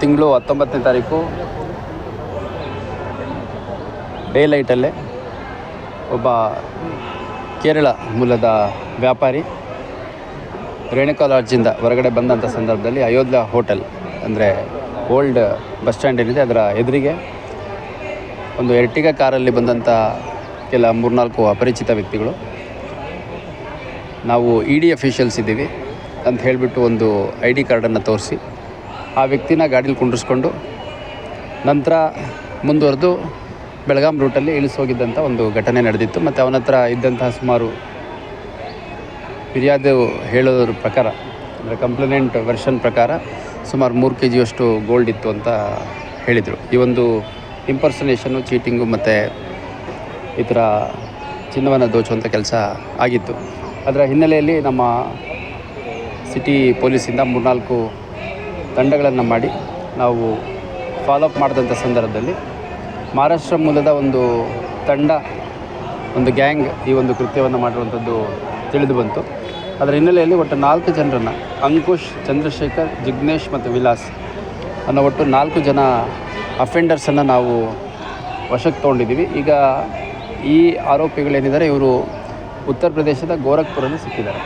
ತಿಂಗಳು 19ನೇ ತಾರೀಕು ಡೇ ಲೈಟಲ್ಲೇ ಒಬ್ಬ ಕೇರಳ ಮೂಲದ ವ್ಯಾಪಾರಿ ರೇಣುಕಾ ಲಾಡ್ಜಿಂದ ಹೊರಗಡೆ ಬಂದಂಥ ಸಂದರ್ಭದಲ್ಲಿ ಅಯೋಧ್ಯ ಹೋಟೆಲ್ ಅಂದರೆ ಓಲ್ಡ್ ಬಸ್ ಸ್ಟ್ಯಾಂಡ್ ಏನಿದೆ ಅದರ ಎದುರಿಗೆ ಒಂದು ಎರ್ಟಿಗಾ ಕಾರಲ್ಲಿ ಬಂದಂಥ ಕೆಲ 3-4 ಅಪರಿಚಿತ ವ್ಯಕ್ತಿಗಳು ನಾವು ಇ.ಡಿ ಅಫಿಷಿಯಲ್ಸ್ ಇದ್ದೀವಿ ಅಂತ ಹೇಳಿಬಿಟ್ಟು ಒಂದು ID ಕಾರ್ಡನ್ನು ತೋರಿಸಿ ಆ ವ್ಯಕ್ತಿನ ಗಾಡೀಲಿ ಕುಂಡ್ರಿಸ್ಕೊಂಡು ನಂತರ ಮುಂದುವರೆದು ಬೆಳಗಾಂ ರೂಟಲ್ಲಿ ಇಳಿಸೋಗಿದ್ದಂಥ ಒಂದು ಘಟನೆ ನಡೆದಿತ್ತು. ಮತ್ತು ಅವನ ಹತ್ರ ಇದ್ದಂತಹ ಸುಮಾರು ಫಿರ್ಯಾದು ಹೇಳೋದ್ರ ಪ್ರಕಾರ ಅಂದರೆ ಕಂಪ್ಲೇಂಟ್ ವರ್ಷನ್ ಪ್ರಕಾರ ಸುಮಾರು 3 kg ಗೋಲ್ಡ್ ಇತ್ತು ಅಂತ ಹೇಳಿದರು. ಈ ಒಂದು ಇಂಪರ್ಸನೇಷನ್ನು, ಚೀಟಿಂಗು ಮತ್ತು ಈ ಥರ ಚಿನ್ನವನ್ನು ದೋಚುವಂಥ ಕೆಲಸ ಆಗಿತ್ತು. ಅದರ ಹಿನ್ನೆಲೆಯಲ್ಲಿ ನಮ್ಮ ಸಿಟಿ ಪೊಲೀಸಿಂದ 3-4 ತಂಡಗಳನ್ನು ಮಾಡಿ ನಾವು ಫಾಲೋಅಪ್ ಮಾಡಿದಂಥ ಸಂದರ್ಭದಲ್ಲಿ ಮಹಾರಾಷ್ಟ್ರ ಮೂಲದ ಒಂದು ತಂಡ, ಒಂದು ಗ್ಯಾಂಗ್ ಈ ಒಂದು ಕೃತ್ಯವನ್ನು ಮಾಡಿರುವಂಥದ್ದು ತಿಳಿದು ಬಂತು. ಅದರ ಹಿನ್ನೆಲೆಯಲ್ಲಿ ಒಟ್ಟು 4 ಜನರನ್ನು, ಅಂಕುಶ್, ಚಂದ್ರಶೇಖರ್, ಜಿಗ್ನೇಶ್ ಮತ್ತು ವಿಲಾಸ್ ಅನ್ನೋ ಒಟ್ಟು 4 ಜನ ಅಫೆಂಡರ್ಸನ್ನು ನಾವು ವಶಕ್ಕೆ ತೊಗೊಂಡಿದ್ದೀವಿ. ಈಗ ಈ ಆರೋಪಿಗಳೇನಿದ್ದಾರೆ ಇವರು ಉತ್ತರ ಪ್ರದೇಶದ ಗೋರಖ್ಪುರಲ್ಲಿ ಸಿಕ್ಕಿದ್ದಾರೆ.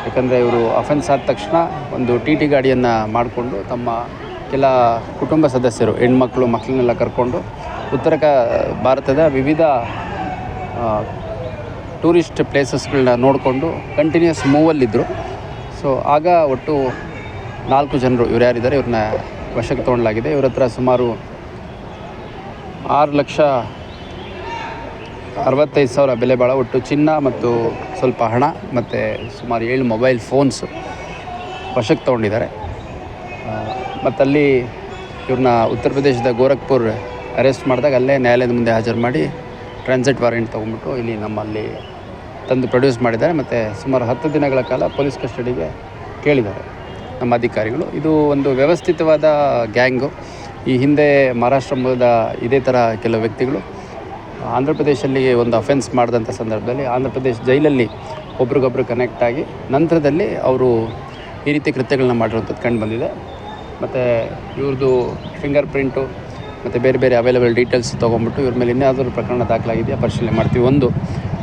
ಯಾಕಂದರೆ ಇವರು ಅಫೆನ್ಸ್ ಆದ ತಕ್ಷಣ ಒಂದು TT ಗಾಡಿಯನ್ನು ಮಾಡಿಕೊಂಡು ತಮ್ಮ ಕೆಲ ಕುಟುಂಬ ಸದಸ್ಯರು, ಹೆಣ್ಮಕ್ಳು, ಮಕ್ಕಳನ್ನೆಲ್ಲ ಕರ್ಕೊಂಡು ಉತ್ತರ ಭಾರತದ ವಿವಿಧ ಟೂರಿಸ್ಟ್ ಪ್ಲೇಸಸ್ಗಳನ್ನ ನೋಡಿಕೊಂಡು ಕಂಟಿನ್ಯೂಸ್ ಮೂವಲ್ಲಿದ್ದರು. ಸೊ ಆಗ ಒಟ್ಟು 4 ಜನರು ಇವ್ರು ಯಾರಿದ್ದಾರೆ ಇವ್ರನ್ನ ವಶಕ್ಕೆ ತೊಗೊಳ್ಳಲಾಗಿದೆ. ಇವ್ರ ಹತ್ರ ಸುಮಾರು 6,65,000 ಬೆಲೆ ಬಾಳೋ ಒಟ್ಟು ಚಿನ್ನ ಮತ್ತು ಸ್ವಲ್ಪ ಹಣ ಮತ್ತು ಸುಮಾರು 7 ಮೊಬೈಲ್ ಫೋನ್ಸ್ ವಶಕ್ಕೆ ತೊಗೊಂಡಿದ್ದಾರೆ. ಮತ್ತಲ್ಲಿ ಇವ್ರನ್ನ ಉತ್ತರ ಪ್ರದೇಶದ ಗೋರಖ್ಪುರ್ ಅರೆಸ್ಟ್ ಮಾಡಿದಾಗ ಅಲ್ಲೇ ನ್ಯಾಯಾಲಯದ ಮುಂದೆ ಹಾಜರು ಮಾಡಿ ಟ್ರಾನ್ಸಿಟ್ ವಾರೆಂಟ್ ತೊಗೊಂಡ್ಬಿಟ್ಟು ಇಲ್ಲಿ ನಮ್ಮಲ್ಲಿ ತಂದು ಪ್ರೊಡ್ಯೂಸ್ ಮಾಡಿದ್ದಾರೆ. ಮತ್ತು ಸುಮಾರು 10 ದಿನಗಳ ಕಾಲ ಪೊಲೀಸ್ ಕಸ್ಟಡಿಗೆ ಕೇಳಿದ್ದಾರೆ ನಮ್ಮ ಅಧಿಕಾರಿಗಳು. ಇದು ಒಂದು ವ್ಯವಸ್ಥಿತವಾದ ಗ್ಯಾಂಗು. ಈ ಹಿಂದೆ ಮಹಾರಾಷ್ಟ್ರ ಮೂಲದ ಇದೇ ಥರ ಕೆಲವು ವ್ಯಕ್ತಿಗಳು ಆಂಧ್ರ ಪ್ರದೇಶಲ್ಲಿ ಒಂದು ಅಫೆನ್ಸ್ ಮಾಡಿದಂಥ ಸಂದರ್ಭದಲ್ಲಿ ಆಂಧ್ರ ಪ್ರದೇಶ ಜೈಲಲ್ಲಿ ಒಬ್ರಿಗೊಬ್ರು ಕನೆಕ್ಟ್ ಆಗಿ ನಂತರದಲ್ಲಿ ಅವರು ಈ ರೀತಿ ಕೃತ್ಯಗಳನ್ನ ಮಾಡಿರುವಂಥದ್ದು ಕಂಡು ಬಂದಿದೆ. ಮತ್ತು ಇವ್ರದ್ದು ಫಿಂಗರ್ ಪ್ರಿಂಟು ಮತ್ತು ಬೇರೆ ಬೇರೆ ಅವೈಲೇಬಲ್ ಡೀಟೇಲ್ಸ್ ತೊಗೊಂಬಿಟ್ಟು ಇವ್ರ ಮೇಲೆ ಇನ್ಯಾವುದಾದ್ರು ಪ್ರಕರಣ ದಾಖಲಾಗಿದೆಯಾ ಪರಿಶೀಲನೆ ಮಾಡ್ತೀವಿ.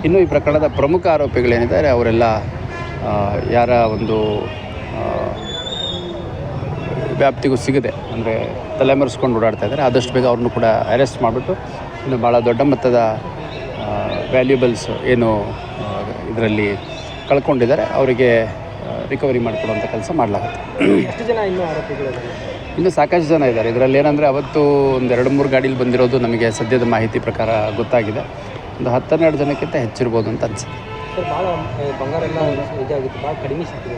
ಇನ್ನು ಈ ಪ್ರಕರಣದ ಪ್ರಮುಖ ಆರೋಪಿಗಳೇನಿದ್ದಾರೆ ಅವರೆಲ್ಲ ಯಾರ ಒಂದು ವ್ಯಾಪ್ತಿಗೂ ಸಿಗದೆ ಅಂದರೆ ತಲೆಮರೆಸ್ಕೊಂಡು ಓಡಾಡ್ತಾ ಇದ್ದಾರೆ. ಆದಷ್ಟು ಬೇಗ ಅವ್ರನ್ನೂ ಕೂಡ ಅರೆಸ್ಟ್ ಮಾಡಿಬಿಟ್ಟು ಇನ್ನು ಭಾಳ ದೊಡ್ಡ ಮೊತ್ತದ ವ್ಯಾಲ್ಯೂಬಲ್ಸ್ ಏನು ಇದರಲ್ಲಿ ಕಳ್ಕೊಂಡಿದ್ದಾರೆ ಅವರಿಗೆ ರಿಕವರಿ ಮಾಡಿಕೊಡುವಂಥ ಕೆಲಸ ಮಾಡಲಾಗುತ್ತೆ. ಎಷ್ಟು ಜನ ಇನ್ನೂ ಆರೋಪಿಗಳು? ಇನ್ನೂ ಸಾಕಷ್ಟು ಜನ ಇದ್ದಾರೆ. ಇದರಲ್ಲಿ ಏನಂದರೆ ಅವತ್ತು ಒಂದು 2-3 ಗಾಡೀಲಿ ಬಂದಿರೋದು ನಮಗೆ ಸದ್ಯದ ಮಾಹಿತಿ ಪ್ರಕಾರ ಗೊತ್ತಾಗಿದೆ. ಒಂದು 10-12 ಜನಕ್ಕಿಂತ ಹೆಚ್ಚಿರ್ಬೋದು ಅಂತ ಅನಿಸುತ್ತೆ. ಸರ್, ಭಾಳ ಬಂಗಾರ ಎಲ್ಲ ಇದಾಗಿತ್ತು, ಭಾಳ ಕಡಿಮೆ ಸಿಕ್ಕಿದೆ.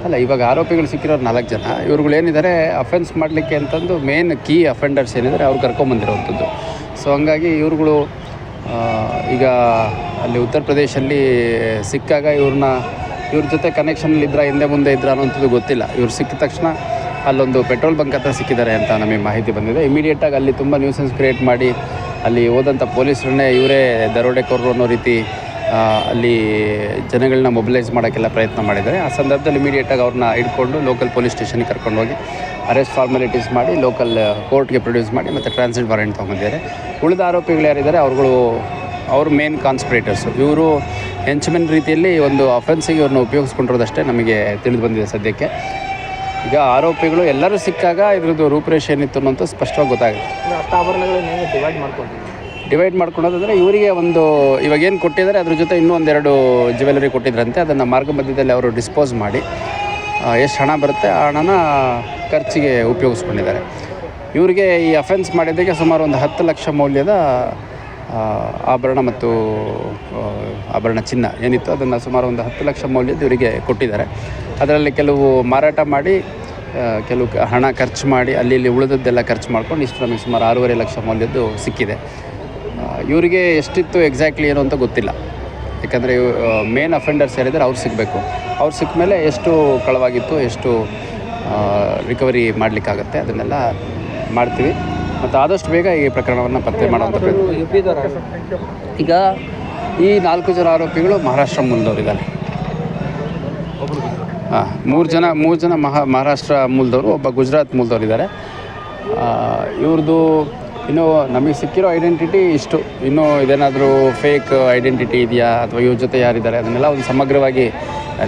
ಅಲ್ಲ, ಇವಾಗ ಆರೋಪಿಗಳು ಸಿಕ್ಕಿರೋರು 4 ಜನ. ಇವ್ರುಗಳೇನಿದ್ದಾರೆ ಅಫೆನ್ಸ್ ಮಾಡಲಿಕ್ಕೆ ಅಂತಂದು ಮೇನ್ ಕೀ ಅಫೆಂಡರ್ಸ್ ಏನಿದ್ದಾರೆ ಅವ್ರು ಕರ್ಕೊಂಬಂದಿರೋವಂಥದ್ದು. ಸೊ ಹಂಗಾಗಿ ಇವ್ರುಗಳು ಈಗ ಅಲ್ಲಿ ಉತ್ತರ ಪ್ರದೇಶಲ್ಲಿ ಸಿಕ್ಕಾಗ ಇವ್ರ ಜೊತೆ ಕನೆಕ್ಷನಲ್ಲಿದ್ರಾ, ಹಿಂದೆ ಮುಂದೆ ಇದ್ರಾ ಅನ್ನೋಂಥದ್ದು ಗೊತ್ತಿಲ್ಲ. ಇವ್ರು ಸಿಕ್ಕ ತಕ್ಷಣ ಅಲ್ಲೊಂದು ಪೆಟ್ರೋಲ್ ಬಂಕ್ ಹತ್ರ ಸಿಕ್ಕಿದ್ದಾರೆ ಅಂತ ನಮಗೆ ಮಾಹಿತಿ ಬಂದಿದೆ. ಇಮಿಡಿಯೇಟಾಗಿ ಅಲ್ಲಿ ತುಂಬ ನ್ಯೂಸೆನ್ಸ್ ಕ್ರಿಯೇಟ್ ಮಾಡಿ ಅಲ್ಲಿ ಹೋದಂಥ ಪೊಲೀಸರನ್ನೇ ಇವರೇ ದರೋಡೆಕೋರರು ಅನ್ನೋ ರೀತಿ ಅಲ್ಲಿ ಜನಗಳನ್ನ ಮೊಬಿಲೈಸ್ ಮಾಡೋಕ್ಕೆಲ್ಲ ಪ್ರಯತ್ನ ಮಾಡಿದ್ದಾರೆ. ಆ ಸಂದರ್ಭದಲ್ಲಿ ಇಮಿಡಿಯೇಟಾಗಿ ಅವ್ರನ್ನ ಹಿಡ್ಕೊಂಡು ಲೋಕಲ್ ಪೊಲೀಸ್ ಸ್ಟೇಷನ್ಗೆ ಕರ್ಕೊಂಡೋಗಿ ಅರೆಸ್ಟ್ ಫಾರ್ಮಾಲಿಟೀಸ್ ಮಾಡಿ ಲೋಕಲ್ ಕೋರ್ಟ್ಗೆ ಪ್ರೊಡ್ಯೂಸ್ ಮಾಡಿ ಮತ್ತು ಟ್ರಾನ್ಸಿಟ್ ವಾರೆಂಟ್ ತೊಗೊಂಡಿದ್ದಾರೆ. ಉಳಿದ ಆರೋಪಿಗಳು ಯಾರಿದ್ದಾರೆ ಅವರು ಮೇನ್ ಕಾನ್ಸ್ಪಿರೇಟರ್ಸು. ಇವರು ಹೆಂಚ್ಮೆನ್ ರೀತಿಯಲ್ಲಿ ಒಂದು ಅಫೆನ್ಸಿಗೆ ಇವ್ರನ್ನ ಉಪಯೋಗಿಸ್ಕೊಂಡಿರೋದಷ್ಟೇ ನಮಗೆ ತಿಳಿದು ಬಂದಿದೆ ಸದ್ಯಕ್ಕೆ. ಈಗ ಆರೋಪಿಗಳು ಎಲ್ಲರೂ ಸಿಕ್ಕಾಗ ಇದ್ರದ್ದು ರೂಪುರೇಷೆ ಏನಿತ್ತು ಅನ್ನೋಂಥ ಸ್ಪಷ್ಟವಾಗಿ ಗೊತ್ತಾಗುತ್ತೆ. ಆಭರಣಗಳನ್ನ ಡಿವೈಡ್ ಮಾಡ್ಕೊಳೋದಂದರೆ ಇವರಿಗೆ ಒಂದು ಇವಾಗೇನು ಕೊಟ್ಟಿದ್ದಾರೆ ಅದ್ರ ಜೊತೆ ಇನ್ನೂ 1-2 ಜ್ಯುವೆಲರಿ ಕೊಟ್ಟಿದ್ರಂತೆ. ಅದನ್ನು ಮಾರ್ಗ ಮಧ್ಯದಲ್ಲಿ ಅವರು ಡಿಸ್ಪೋಸ್ ಮಾಡಿ ಎಷ್ಟು ಹಣ ಬರುತ್ತೆ ಆ ಹಣನ ಖರ್ಚಿಗೆ ಉಪಯೋಗಿಸ್ಕೊಂಡಿದ್ದಾರೆ. ಇವರಿಗೆ ಈ ಅಫೆನ್ಸ್ ಮಾಡಿದ್ದಕ್ಕೆ ಸುಮಾರು ಒಂದು 10 ಲಕ್ಷ ಮೌಲ್ಯದ ಆಭರಣ ಮತ್ತು ಆಭರಣ ಚಿನ್ನ ಏನಿತ್ತು ಅದನ್ನು ಸುಮಾರು ಒಂದು 10 ಲಕ್ಷ ಮೌಲ್ಯದ ಇವರಿಗೆ ಕೊಟ್ಟಿದ್ದಾರೆ. ಅದರಲ್ಲಿ ಕೆಲವು ಮಾರಾಟ ಮಾಡಿ ಕೆಲವು ಹಣ ಖರ್ಚು ಮಾಡಿ ಅಲ್ಲಿ ಉಳಿದದ್ದೆಲ್ಲ ಖರ್ಚು ಮಾಡ್ಕೊಂಡು ಇಷ್ಟು ನಮಗೆ ಸುಮಾರು 6.5 ಲಕ್ಷ ಮೌಲ್ಯದ್ದು ಸಿಕ್ಕಿದೆ. ಇವರಿಗೆ ಎಷ್ಟಿತ್ತು ಎಕ್ಸಾಕ್ಟ್ಲಿ ಏನು ಅಂತ ಗೊತ್ತಿಲ್ಲ. ಯಾಕಂದರೆ ಮೇನ್ ಅಫೆಂಡರ್ಸ್ ಯಾರಿದ್ದಾರೆ ಅವ್ರು ಸಿಗಬೇಕು. ಅವ್ರು ಸಿಕ್ಕ ಮೇಲೆ ಎಷ್ಟು ಕಳವಾಗಿತ್ತು, ಎಷ್ಟು ರಿಕವರಿ ಮಾಡಲಿಕ್ಕಾಗತ್ತೆ ಅದನ್ನೆಲ್ಲ ಮಾಡ್ತೀವಿ. ಮತ್ತು ಆದಷ್ಟು ಬೇಗ ಈ ಪ್ರಕರಣವನ್ನು ಪತ್ತೆ ಮಾಡುವಂಥ ಈಗ ಈ 4 ಜನ ಆರೋಪಿಗಳು ಮಹಾರಾಷ್ಟ್ರ ಮೂಲದವರಿದ್ದಾರೆ. 3 ಜನ ಮಹಾರಾಷ್ಟ್ರ ಮೂಲದವರು, ಒಬ್ಬ ಗುಜರಾತ್ ಮೂಲದವರಿದ್ದಾರೆ. ಇವ್ರದ್ದು ಇನ್ನೂ ನಮಗೆ ಸಿಕ್ಕಿರೋ ಐಡೆಂಟಿಟಿ ಇಷ್ಟು. ಇನ್ನೂ ಇದೇನಾದರೂ ಫೇಕ್ ಐಡೆಂಟಿಟಿ ಇದೆಯಾ ಅಥವಾ ಇವ್ರ ಜೊತೆ ಯಾರಿದ್ದಾರೆ ಅದನ್ನೆಲ್ಲ ಒಂದು ಸಮಗ್ರವಾಗಿ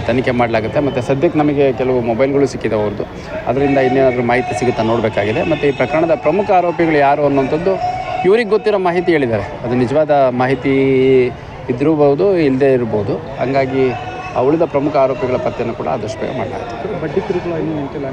ತನಿಖೆ ಮಾಡಲಾಗುತ್ತೆ. ಮತ್ತು ಸದ್ಯಕ್ಕೆ ನಮಗೆ ಕೆಲವು ಮೊಬೈಲ್ಗಳು ಸಿಕ್ಕಿದೆ ಅವ್ರದ್ದು, ಅದರಿಂದ ಇನ್ನೇನಾದರೂ ಮಾಹಿತಿ ಸಿಗುತ್ತಾ ನೋಡಬೇಕಾಗಿದೆ. ಮತ್ತು ಈ ಪ್ರಕರಣದ ಪ್ರಮುಖ ಆರೋಪಿಗಳು ಯಾರು ಅನ್ನೋಂಥದ್ದು ಇವ್ರಿಗೆ ಗೊತ್ತಿರೋ ಮಾಹಿತಿ ಹೇಳಿದ್ದಾರೆ. ಅದು ನಿಜವಾದ ಮಾಹಿತಿ ಇದ್ದಿರಬಹುದು, ಇಲ್ಲದೇ ಇರ್ಬೋದು. ಹಂಗಾಗಿ ಉಳಿದ ಪ್ರಮುಖ ಆರೋಪಿಗಳ ಪತ್ತೆಯನ್ನು ಕೂಡ ಆದಷ್ಟು ಬೇಗ ಮಾಡಲಾಗುತ್ತೆ. ಬಡ್ಡಿ ಕಿರುಕುಳ ಇನ್ನೂ ನಿಂತಿಲ್ಲ.